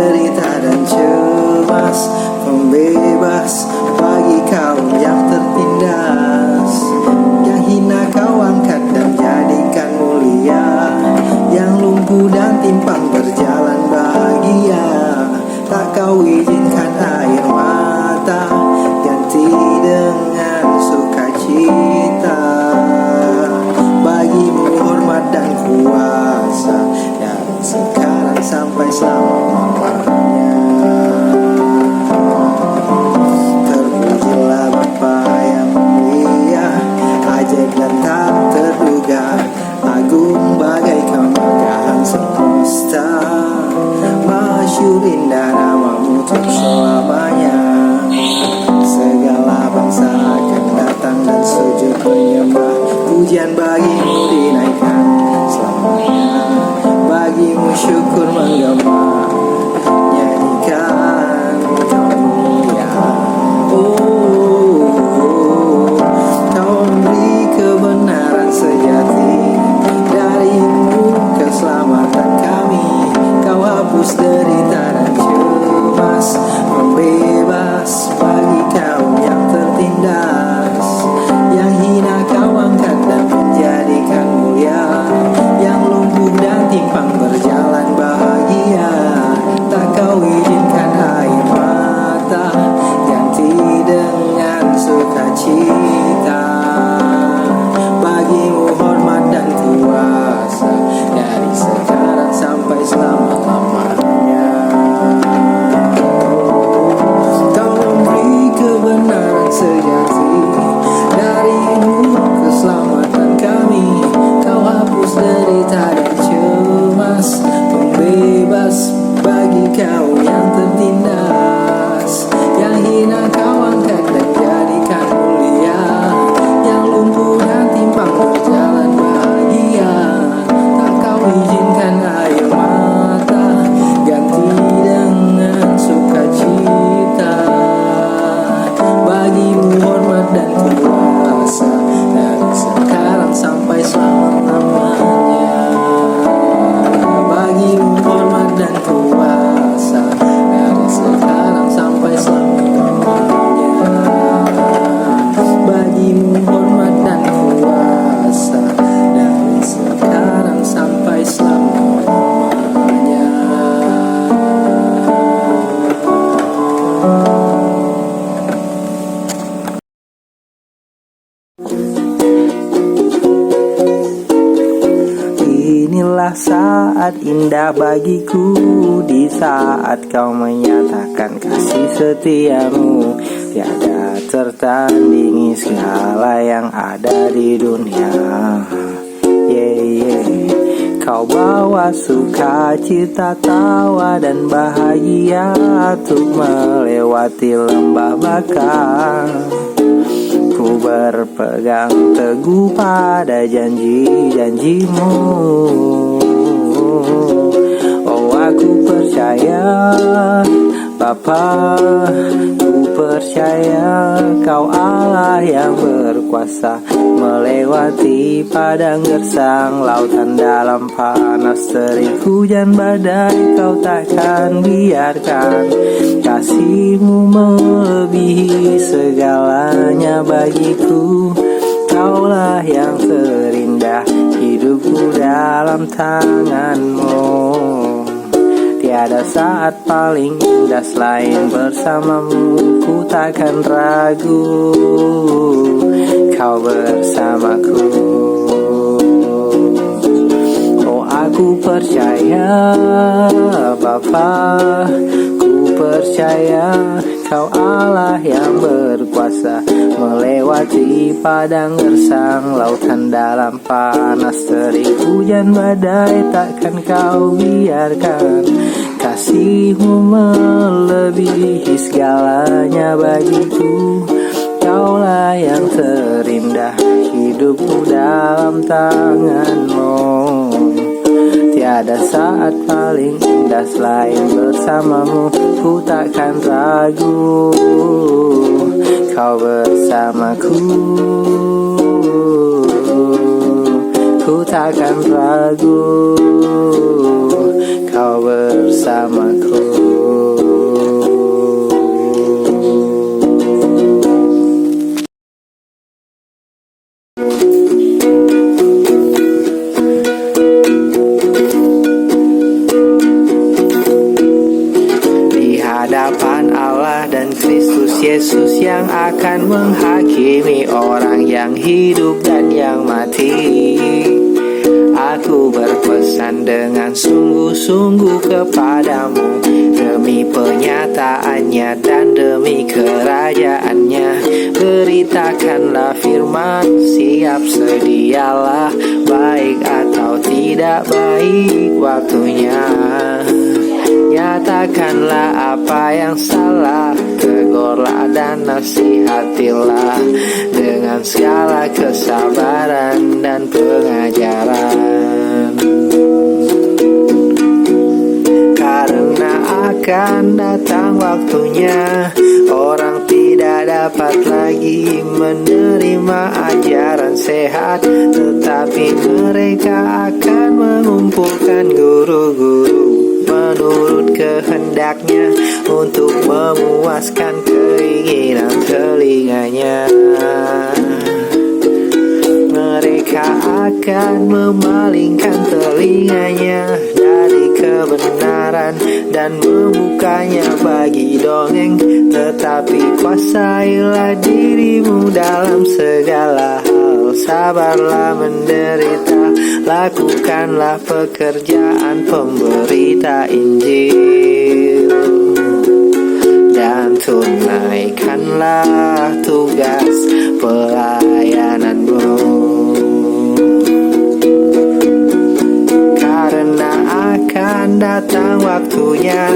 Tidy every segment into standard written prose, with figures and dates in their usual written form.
derita dan cemas, pembebas bagi kaum yang tertindas. Yang hina kau angkat dan jadikan mulia, yang lumpuh dan timpang berjalan bahagia. Tak kau izinkan air mata ganti dengan sukacita. Bagimu hormat dan kuasa dari sekarang sampai selama-lamanya. Terpujilah Bapa yang mulia, ajaib dan tak terduga, agung bagai kemegahan semesta. Masyhur indah namamu untuk selamanya. Segala bangsa akan datang dan sujud menyembah, pujian bagimu dinaikkan selamanya. Bagimu syukur menggema, nyanyikan kau mulia. Kau memberi kebenaran sejati, darimu keselamatan kami. Kau hapus derita dan cemas, pembebas bagi kaum yang tertindas. Yang hina kau angkat dan menjadikan mulia, yang lumpuh dan timpang berjalan bahagia. Tak kau izinkan air mata ganti dengan sukacita. Bagimu hormat dan kuasa dari sekarang sampai selama-lamanya. Kau memberi kebenaran sejati, darimu keselamatan kami. Kau hapus derita dan cemas, pembebas bagi kau yang tertindas. Yang hina kau angkat dan jadikan mulia, yang lumpuh dan timpang berjalan bahagia. Tak kau izinkan air mata ganti dengan sukacita. Bagimu hormat dan kuasa dari sekarang sampai selama-lamanya. Bagimu hormat dan kuasa dari sekarang sampai selama-lamanya. Bagimu hormat dan kuasa dari sekarang sampai selama-lamanya. Inilah saat indah bagiku, di saat kau menyatakan kasih setiamu. Tiada tertandingi segala yang ada di dunia. Kau bawa sukacita, tawa dan bahagia untuk melewati lembah baka. Ku berpegang teguh pada janji-janjimu. Oh, aku percaya Bapa, ku percaya Kau Allah yang berkuasa, melewati padang gersang, lautan dalam panas, terik hujan badai. Kau takkan biarkan kasih-Mu melebihi segalanya bagiku. Kaulah yang terindah, hidupku dalam tangan-Mu. Tiada saat paling indah selain bersamamu. Ku takkan ragu, Kau bersamaku. Oh, aku percaya Bapa, ku percaya Kau Allah yang berkuasa, melewati padang gersang, lautan dalam panas, terik hujan badai. Takkan Kau biarkan kasih-Mu melebihi segalanya bagiku. Kaulah yang terindah, hidupku dalam tangan-Mu. Tiada saat paling indah selain bersamamu. Ku takkan ragu, Kau bersamaku. Ku takkan ragu, Kau bersamaku. hadapan Allah dan Kristus Yesus yang akan menghakimi orang yang hidup dan yang mati. Aku berpesan dengan sungguh-sungguh kepadamu, demi penyataannya dan demi kerajaannya. Beritakanlah firman, siap sedialah, baik atau tidak baik waktunya. Nyatakanlah apa yang salah, tegurlah dan nasihatilah dengan segala kesabaran dan pengajaran. Karena akan datang waktunya, orang tidak dapat lagi menerima ajaran sehat, tetapi mereka akan mengumpulkan guru-guru menurut kehendaknya untuk memuaskan keinginan telinganya. Mereka akan memalingkan telinganya dari kebenaran dan membukanya bagi dongeng, tetapi kuasailah dirimu dalam segala hal, sabarlah menderita, lakukanlah pekerjaan pemberita Injil, dan tunaikanlah tugas pelayananmu. Karena akan datang waktunya,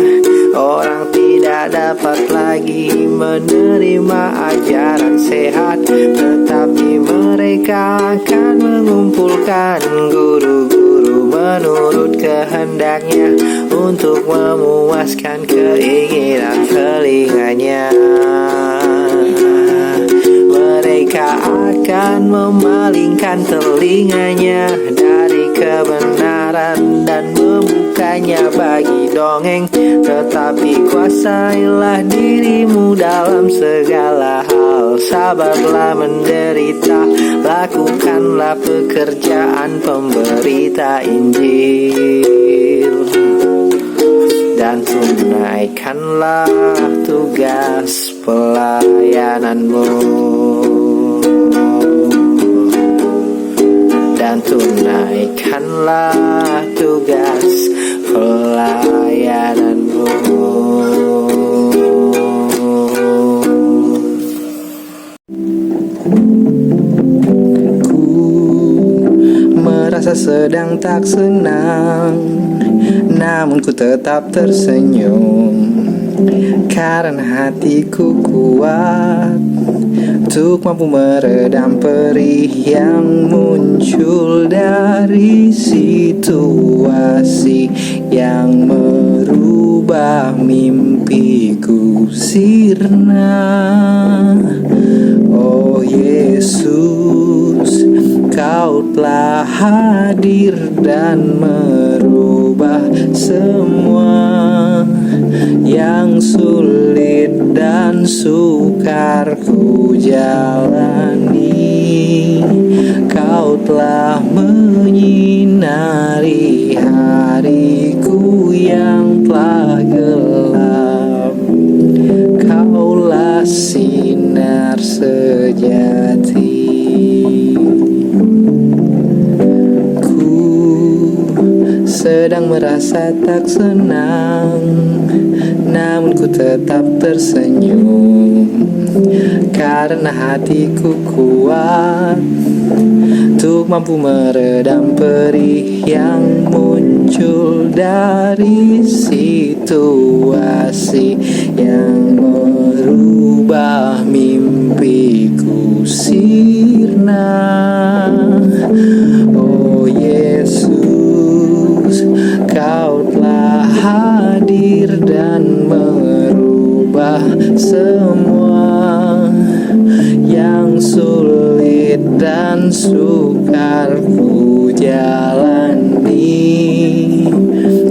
orang tidak dapat lagi menerima ajaran sehat, tetapi mereka akan mengumpulkan guru-guru menurut kehendaknya untuk memuaskan keinginan telinganya. Mereka akan memalingkan telinganya dari kebenaran dan membukanya bagi dongeng, tetapi kuasailah dirimu dalam segala hal, sabarlah menderita, lakukanlah pekerjaan pemberita Injil, dan tunaikanlah tugas pelayananmu. Dan tunaikanlah tugas pelayananmu. Ku merasa sedang tak senang, namun ku tetap tersenyum, karena hatiku kuat untuk mampu meredam perih yang muncul dari situasi yang merubah mimpiku sirna. Oh Yesus, Kau telah hadir dan merubah semua yang sulit dan sukar ku jalani. Kau telah menyinari hariku yang telah gelap. Kaulah sinar sejati. Sedang merasa tak senang, namun ku tetap tersenyum, karena hatiku kuat untuk mampu meredam perih yang muncul dari situasi yang merubah mimpiku sirna. Oh Yesus, Kau telah hadir dan merubah semua yang sulit dan sukar ku jalani.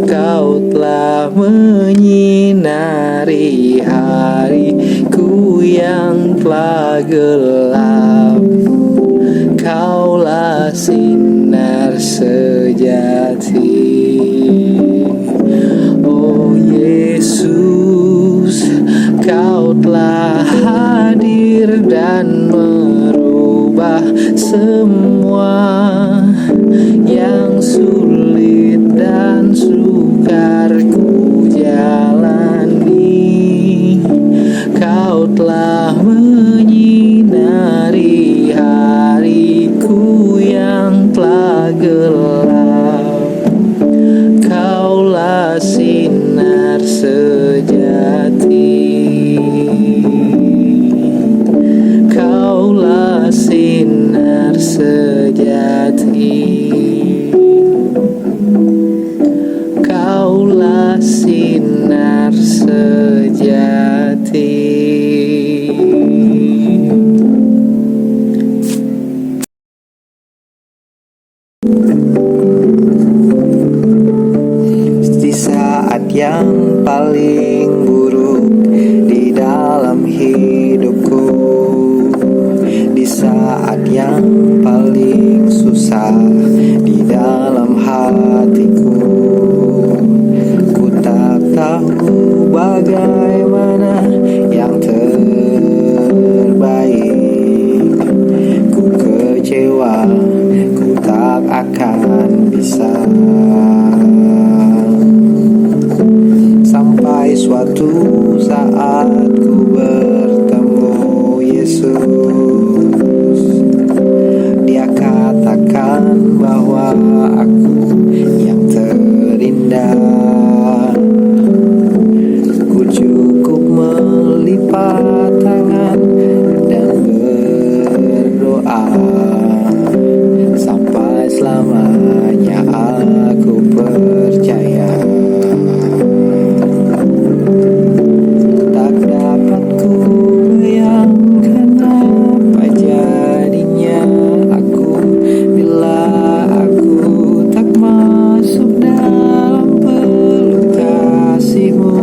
Kau telah menyinari hariku yang telah gelap. Kaulah sinar sejati. Oh Yesus, semua yang sulit dan sukar ku jalani. Kau telah menyinari hariku yang telah gelap. Kaulah sinar sejati. Kaulah sinar sejati. Kaulah sinar sejati. Di saat yang paling buruk di dalam hidupku, di saat yang paling susah di dalam hatiku, ku tak tahu bagaimana yang terbaik. Ku kecewa, ku tak akan bisa. Sampai suatu saat ku bertemu Yesus. Dia katakan bahwa aku yang terindah. Ku cukup melipat tangan dan berdoa. Sampai selamanya aku percaya. Tak dapat ku bayangkan apa jadinya aku bila aku tak masuk dalam peluk kasih-Mu.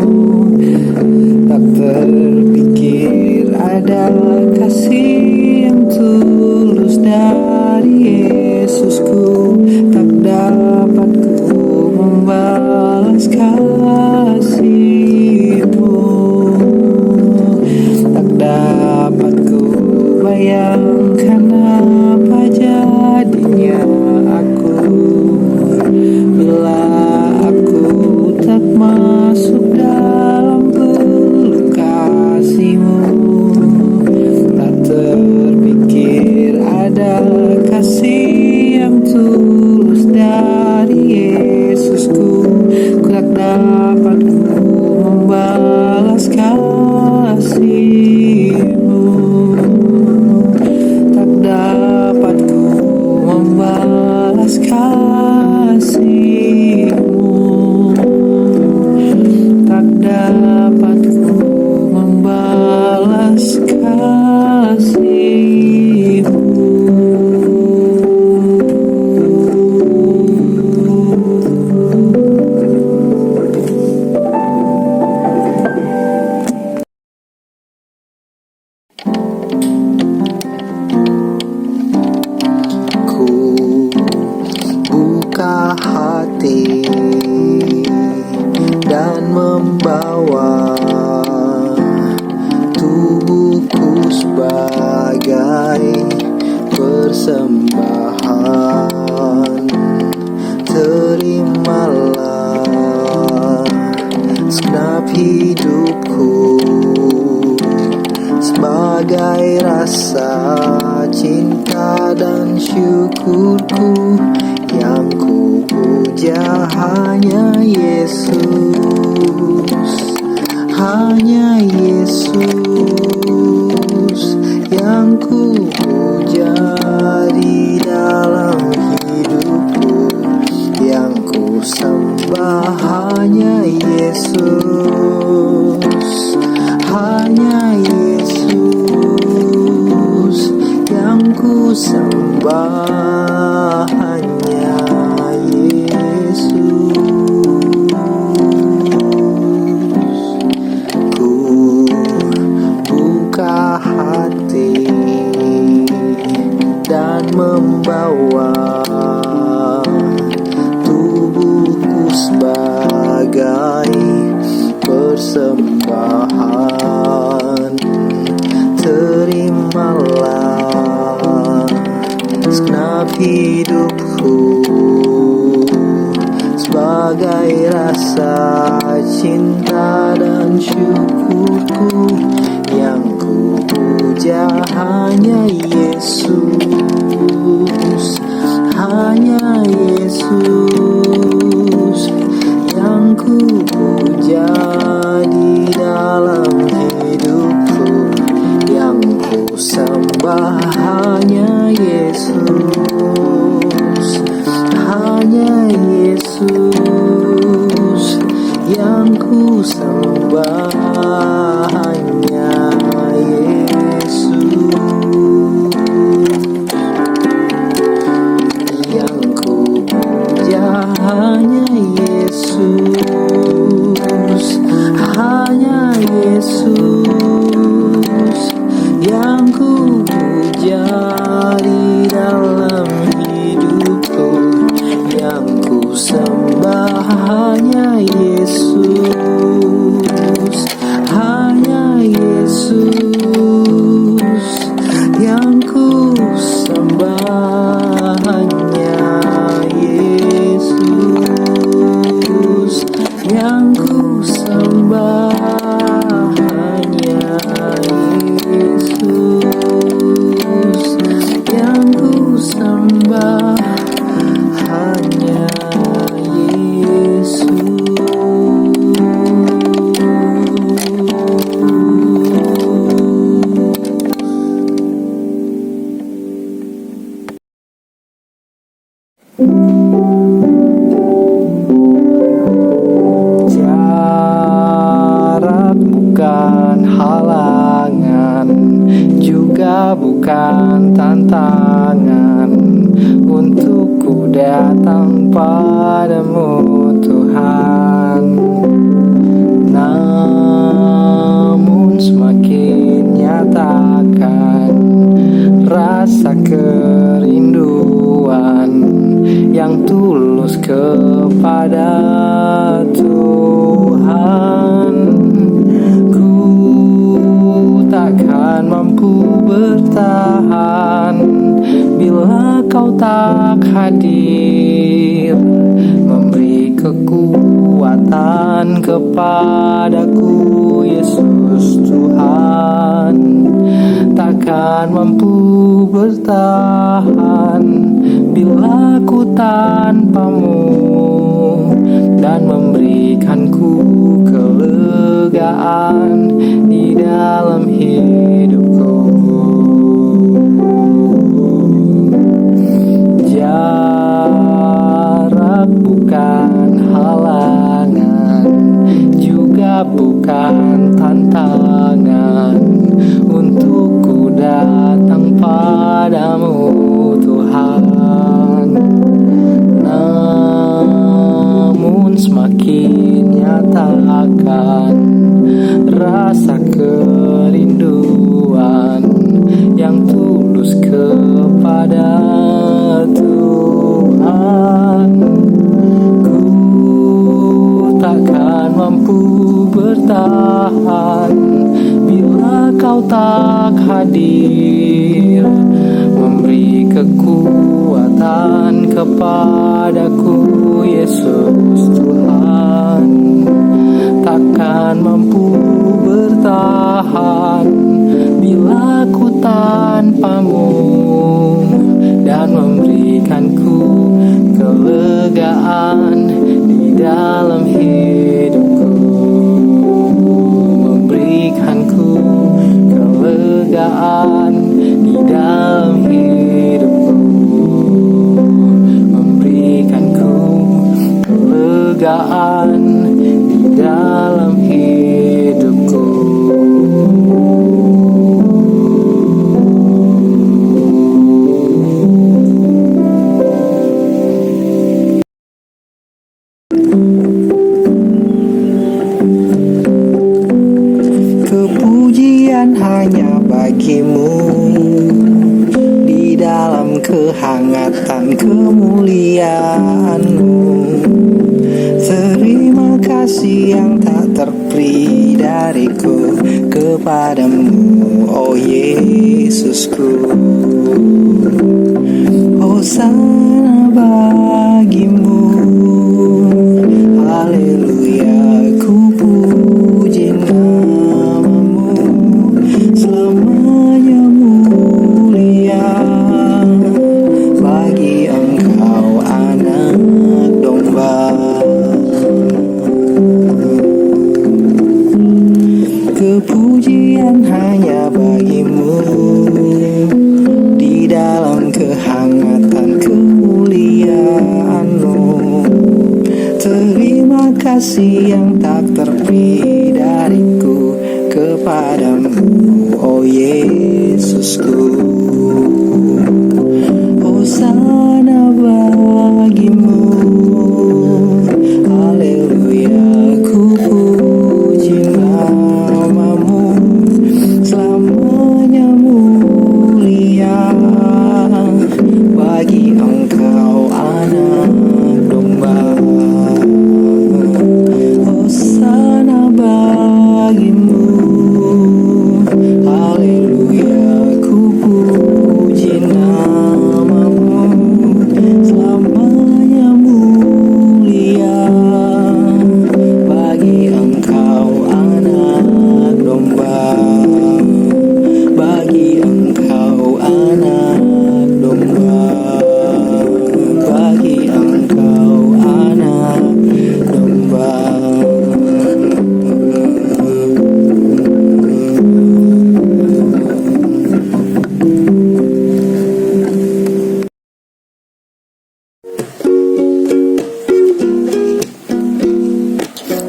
Tak terpikir ada kasih yang tulus dari Yesusku. Tak dapat ku membalas kasih-Mu. Tak dapat ku bayangkan apa jadinya aku bila aku tak masuk dalam peluk kasih-Mu. Tak terpikir ada kasih yang tulus dari Yesusku. Ku tak dapat ku membalas kasih-Mu. Tak dapat ku membalas kasih-Mu. Tak dapat ku membalas kasih-Mu. Ku buka hati dan membawa tubuhku sebagai persembahan. Terimalah segenap hidupku sebagai rasa cinta dan syukurku. Yang ku puja hanya Yesus, hanya Yesus. Yang ku puja di dalam hidupku. Yang ku sembah hanya Yesus, hanya Yesus. Yang ku sembah hanya Yesus. Ku buka hati dan membawa tubuhku sebagai persembahan. Terimalah hidupku, sebagai rasa cinta dan syukurku. Yang ku puja hanya Yesus, hanya Yesus. Yang ku puja di dalam hidupku, yang ku sembah hanya Yesus, hanya Yesus. Yang ku sembah hanya Yesus, yang ku puja hanya Yesus, hanya Yesus. Yang ku puja di dalam hidupku, yang ku sembah hanya Yesus, hanya Yesus. Yang ku sembah hanya Yesus, yang ku sembah hanya Yesus, yang ku sembah hanya Yesus. Jarak bukan halangan, juga bukan tantangan untukku datang padamu Tuhan. Namun semakin nyatakan rasa kerinduan yang tulus kepada Tuhan. Ku takkan mampu bertahan bila kau tak hadir, memberi kekuatan kepadaku Yesus Tuhan. Takkan mampu bertahan bila ku tanpamu, dan memberikanku kelegaan di dalam hidupku. Jarak bukan halangan, juga bukan tantangan untukku datang padamu Tuhan. Namun semakin nyatakan rasa kerinduan yang tulus kepada Tuhan. Ku takkan mampu bertahan bila kau tak hadir, memberi kekuatan kepadaku Yesus Tuhan. Takkan mampu bertahan bila ku tanpamu, dan memberikanku kelegaan di dalam hidupku. Memberikanku kelegaan di dalam hidupku. Memberikanku kelegaan di dalam hidupku. Kepujian hanya bagimu di dalam kehangatan kemuliaan-Mu. Terima kasih yang tak terperi dariku kepadamu, oh Yesusku. Oh Hosana bagimu, haleluya, ku puji namamu, selamanya mulia bagi engkau anak domba. Kepujian hanya bagimu, di dalam kehangatan kemuliaan-Mu. Terima kasih yang tak terperi dariku kepadamu, oh Yesusku. Hosana bagimu, haleluya, ku puji namamu, selamanya mulia bagi engkau anak domba. Hosana bagimu, haleluya, ku puji namamu, selamanya mulia bagi engkau anak domba, bagi engkau anak domba, bagi engkau anak domba.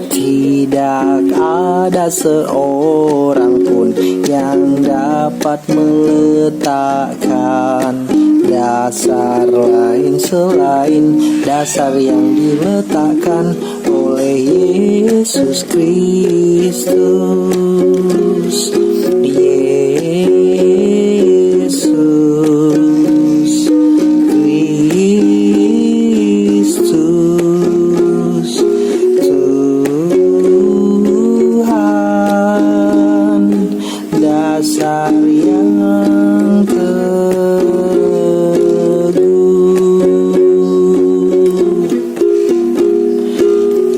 Tidak ada seorang pun yang dapat meletakkan dasar lain selain dasar yang diletakkan oleh Yesus Kristus. Yesus Kristus, Tuhan, dasar yang teguh.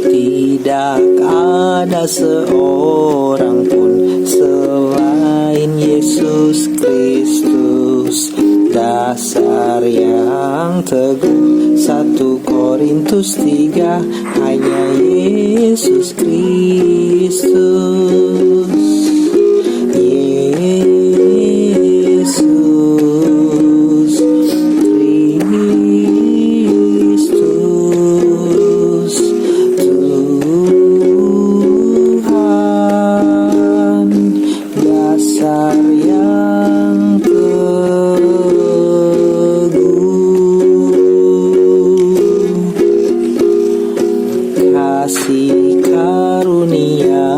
Tidak ada seorang pun selain Yesus Kristus, dasar yang teguh. 1 Korintus 3, hanya Yesus Kristus. Yesus Kristus, Tuhan, dasar yang teguh. Kasih karunia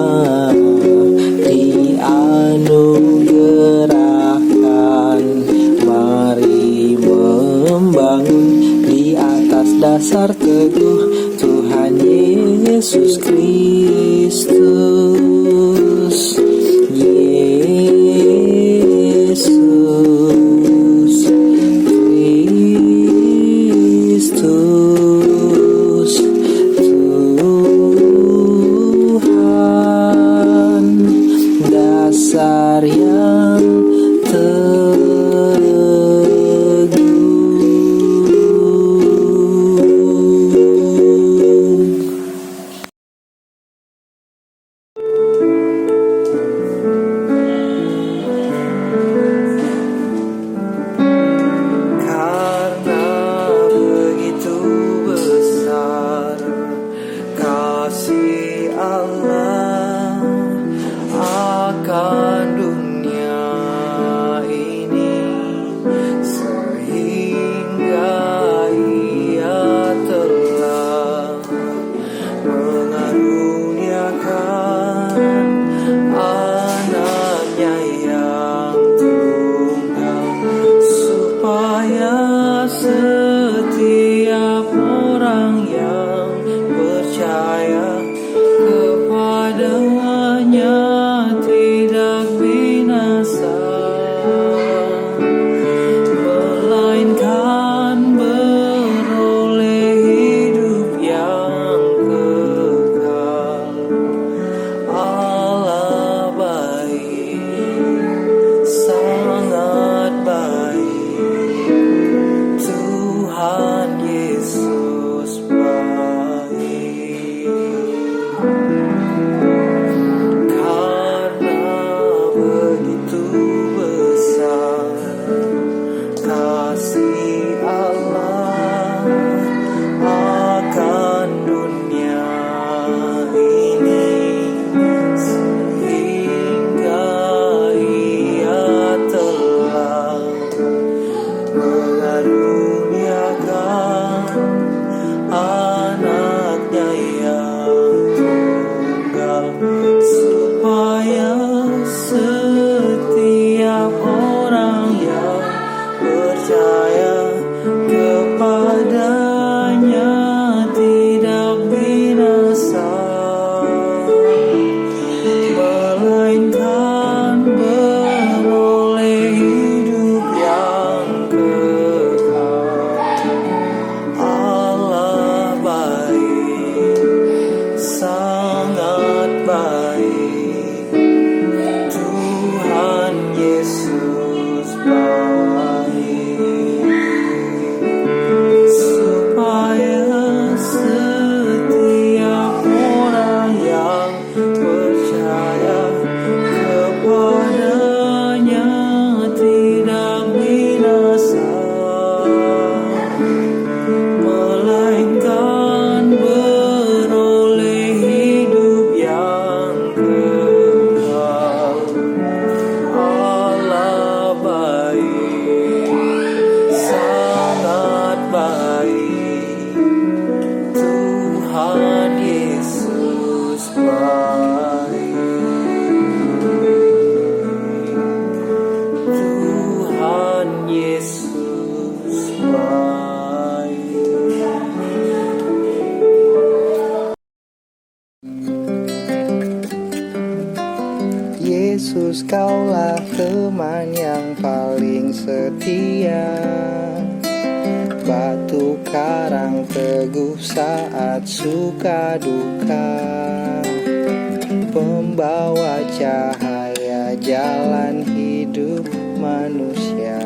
dianugerahkan, mari membangun di atas dasar teguh Tuhan Yesus Kristus. Yesus Kristus, Tuhan, dasar yang teguh. Karena begitu besar kasih Allah akan dunia ini, sehingga Ia telah mengaruniakan anaknya yang tunggal, supaya setiap orang yang percaya kepadanya tidak Yesus, kaulah teman yang paling setia, batu karang teguh saat suka duka, pembawa cahaya jalan hidup manusia.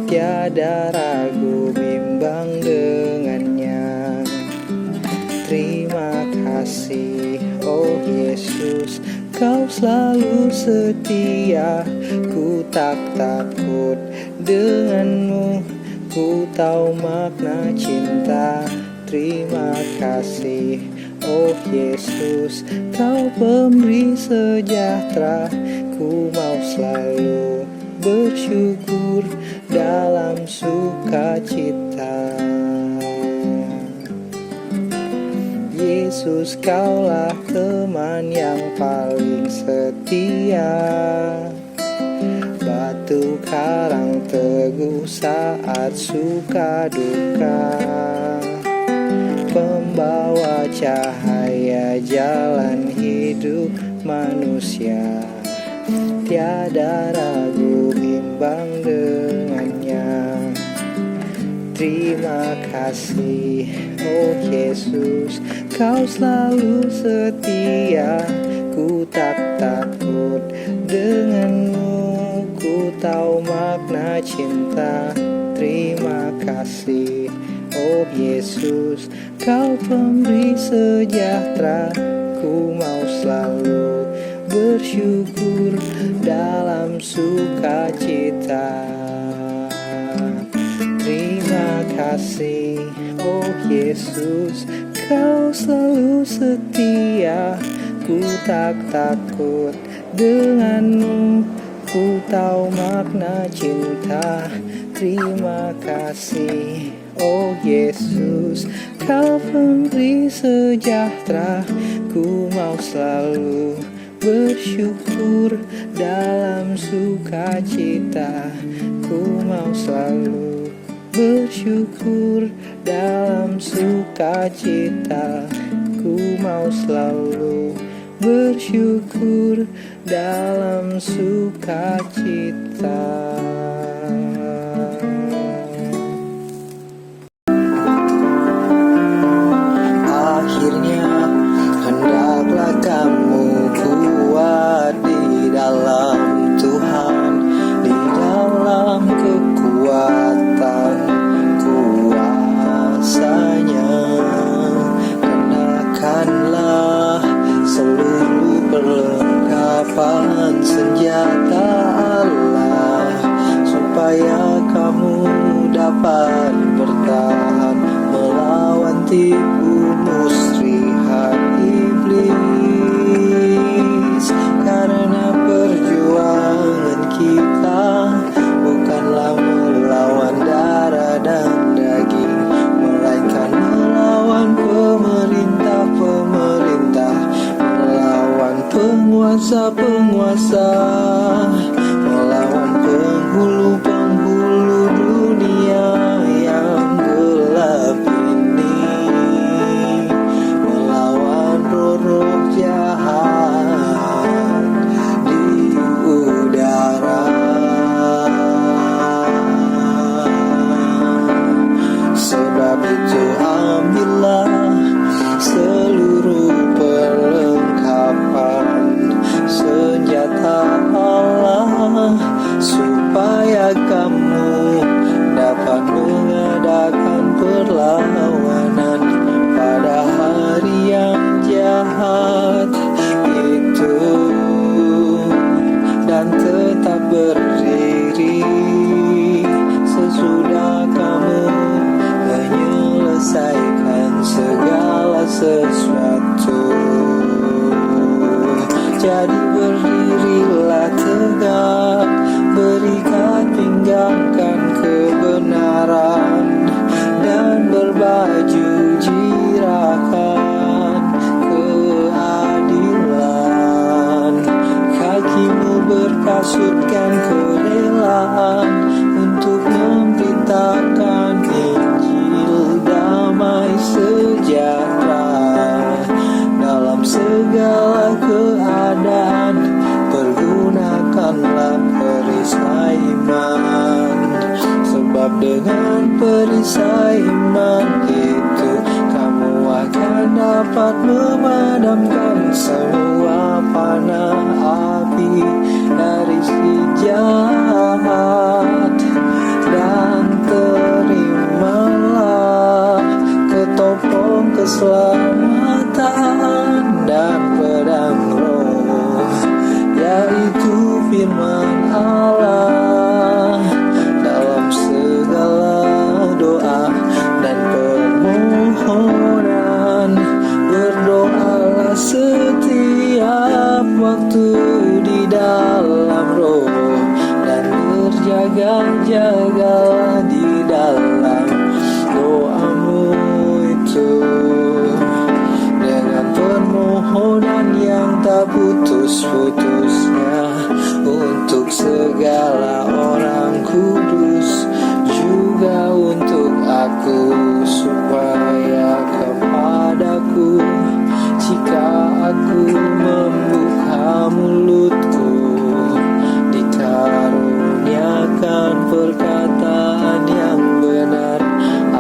Tiada ragu bimbang dengannya. Terima kasih, oh Yesus, kau selalu setia. Ku tak takut denganmu, ku tahu makna cinta. Terima kasih, oh Yesus, kau pemberi sejahtera. Ku mau selalu bersyukur dalam sukacita. Yesus, kaulah teman yang paling setia, batu karang teguh saat suka duka, pembawa cahaya jalan hidup manusia. Tiada ragu bimbang dengannya. Terima kasih, oh Yesus, kau selalu setia. Ku tak takut denganmu, ku tahu makna cinta. Terima kasih, oh Yesus, kau pemberi sejahtera. Ku mau selalu bersyukur dalam sukacita. Terima kasih, oh Yesus, kau selalu setia. Ku tak takut denganmu, ku tahu makna cinta. Terima kasih, oh Yesus, kau pemberi sejahtera. Ku mau selalu bersyukur dalam sukacita. Ku mau selalu bersyukur dalam sukacita. Ku mau selalu bersyukur dalam sukacita. Akhirnya hendaklah kamu kuat di dalam Tuhan, di dalam kekuatan kuasanya. Kenakanlah seluruh perlengkapan senjata Allah, supaya kamu dapat bertahan melawan tipu muslihat iblis. Karena perjuangan kita bukanlah melawan darah dan daging, melainkan melawan pemerintah-pemerintah, melawan penguasa-penguasa, melawan penghulu-penghulu dunia yang gelap ini, melawan roh-roh jahat di udara. Sebab itu ambillah seluruh perlengkapan senjata Allah, supaya kamu dapat mengadakan perlawanan pada hari yang jahat itu, dan tetap berdiri sesudah kamu menyelesaikan segala sesuatu. Jadi berdirilah tegak, berikat pinggangkan kebenaran, dan berbaju jirakan keadilan. Kakimu berkasutkan kerelaan untuk memberitakan Injil damai sejahtera dalam segala keadaan. perisai iman itu, kamu akan dapat memadamkan semua panah api dari si jahat. Dan terimalah ketopong keselamatan dan pedang roh, yaitu firman Allah. Dalam segala doa dan permohonan, berdoalah setiap waktu di dalam roh, dan berjaga-jagalah di dalam doamu itu, dengan permohonan yang tak putus-putusnya untuk segala orang kudus, juga untuk aku, supaya kepadaku, jika aku membuka mulutku, dikaruniakan perkataan yang benar,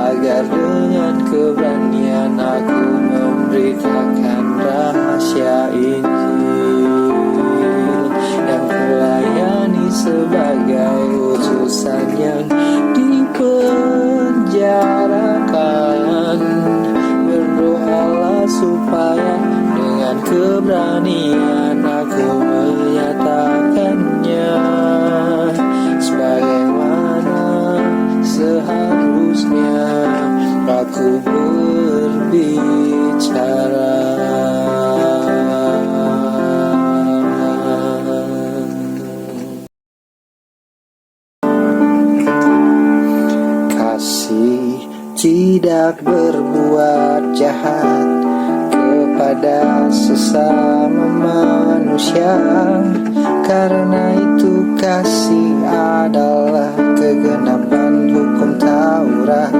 agar dengan keberanian aku memberitakan rahasia Injil yang kulayani sebagai utusan yang dipenjarakan. Berdoalah supaya dengan keberanian aku menyatakannya sebagaimana seharusnya aku berbicara. Kasih tidak berbuat jahat kepada sesama manusia, karena itu kasih adalah kegenapan hukum Taurat.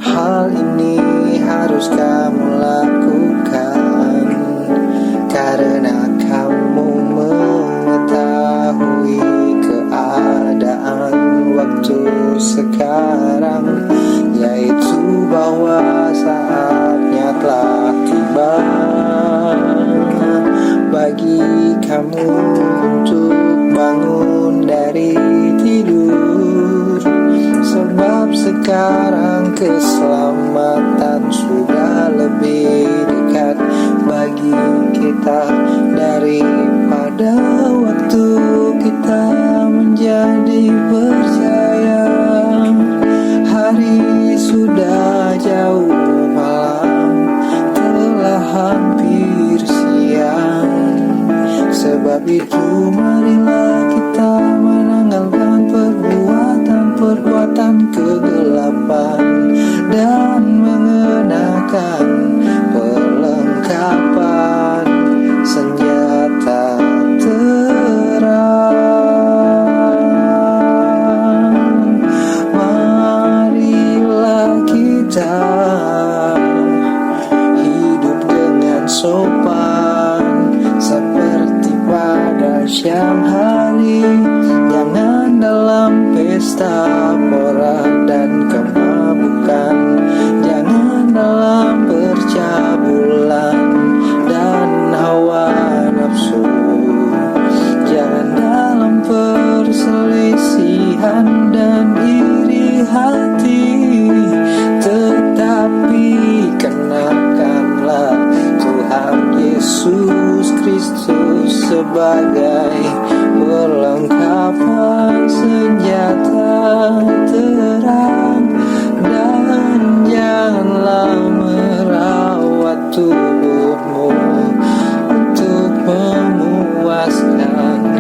Hal ini harus kamu lakukan, karena kamu mengetahui keadaan waktu sekarang, yaitu bahwa saatnya telah tiba bagi kamu untuk bangun dari tidur. Sebab sekarang keselamatan sudah lebih dekat bagi kita daripada waktu kita menjadi percaya. Hari sudah jauh malam, telah hampir siang. Sebab itu marilah kita menanggalkan perbuatan kegelapan dan mengenakan perlengkapan senjata terang. Marilah kita hidup dengan sopan seperti pada siang hari, jangan dalam pesta pora dan kemabukan, jangan dalam percabulan dan hawa nafsu, jangan dalam perselisihan dan iri hati, tetapi kenakanlah Tuhan Yesus Kristus sebagai perlengkapan senjata terang, dan janganlah merawat tubuhmu untuk memuaskan